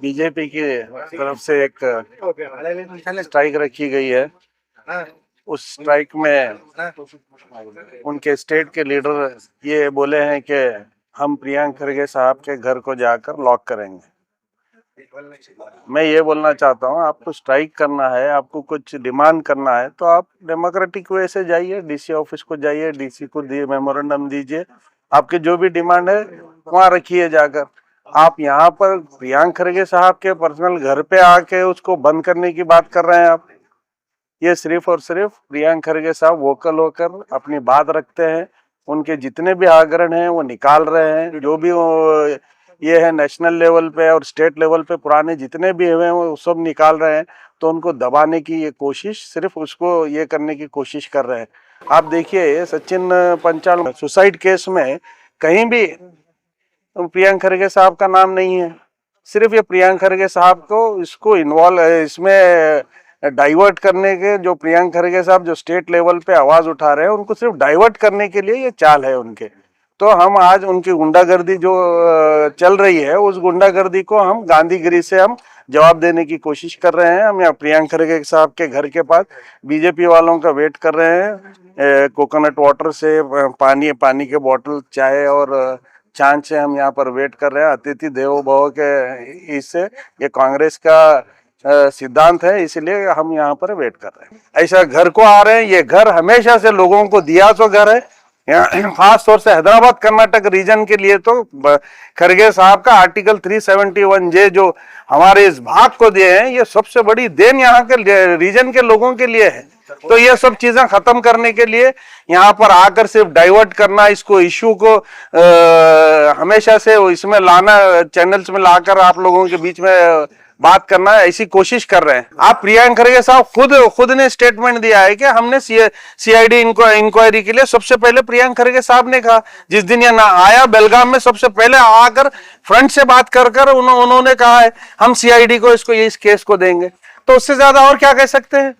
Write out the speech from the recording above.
BJP की तरफ से एक स्ट्राइक रखी गई है। उस स्ट्राइक में उनके स्टेट के लीडर ये बोले हैं कि हम प्रियंक खरगे साहब के घर को जाकर लॉक करेंगे। मैं ये बोलना चाहता हूँ, आपको स्ट्राइक करना है, आपको कुछ डिमांड करना है तो आप डेमोक्रेटिक वे से जाइए, डीसी ऑफिस को जाइए, डीसी को दिए मेमोरेंडम दीजिए, आपके जो भी डिमांड है वहाँ रखिए जाकर। आप यहाँ पर प्रियंक खरगे साहब के पर्सनल घर पे आके उसको बंद करने की बात कर रहे हैं आप। ये सिर्फ और सिर्फ प्रियंक खरगे साहब वोकल होकर अपनी बात रखते हैं, उनके जितने भी आग्रह हैं वो निकाल रहे हैं। जो भी ये है नेशनल लेवल पे और स्टेट लेवल पे पुराने जितने भी हुए हैं वो सब निकाल रहे हैं, तो उनको दबाने की ये कोशिश, सिर्फ उसको ये करने की कोशिश कर रहे हैं। आप देखिए सचिन पंचाल सुसाइड केस में कहीं भी प्रियंक खरगे साहब का नाम नहीं है। सिर्फ ये प्रियंक खरगे साहब को इसको इन्वॉल्व इसमें डाइवर्ट करने के, जो प्रियंक खरगे साहब जो स्टेट लेवल पे आवाज उठा रहे हैं उनको सिर्फ डाइवर्ट करने के लिए ये चाल है उनके। तो हम आज उनकी गुंडागर्दी जो चल रही है उस गुंडागर्दी को हम गांधीगिरी से हम जवाब देने की कोशिश कर रहे हैं। हम यहाँ प्रियंक खरगे साहब के घर के पास बीजेपी वालों का वेट कर रहे हैं। कोकोनट वाटर से पानी के बोतल, चाय और चांद से हम यहाँ पर वेट कर रहे हैं। अतिथि देवो भव के इससे ये कांग्रेस का सिद्धांत है, इसलिए हम यहाँ पर वेट कर रहे हैं। ऐसा घर को आ रहे हैं, ये घर हमेशा से लोगों को दिया तो घर है। यहाँ खास तौर से हैदराबाद कर्नाटक रीजन के लिए तो खरगे साहब का आर्टिकल 371J जो हमारे इस भाग को दिए हैं, ये सबसे बड़ी देन यहाँ के रीजन के लोगों के लिए है। तो ये सब चीजें खत्म करने के लिए यहाँ पर आकर सिर्फ डाइवर्ट करना, इसको इश्यू को हमेशा से इसमें लाना, चैनल्स में लाकर आप लोगों के बीच में बात करना, ऐसी कोशिश कर रहे हैं। आप प्रियंक खरगे साहब खुद ने स्टेटमेंट दिया है कि हमने सीआईडी इंक्वायरी के लिए सबसे पहले प्रियंक खरगे साहब ने कहा, जिस दिन ये ना आया बेलगाम में सबसे पहले आकर फ्रंट से बात कर उन्होंने कहा है हम सीआईडी को इस केस को देंगे। तो उससे ज्यादा और क्या कह सकते हैं।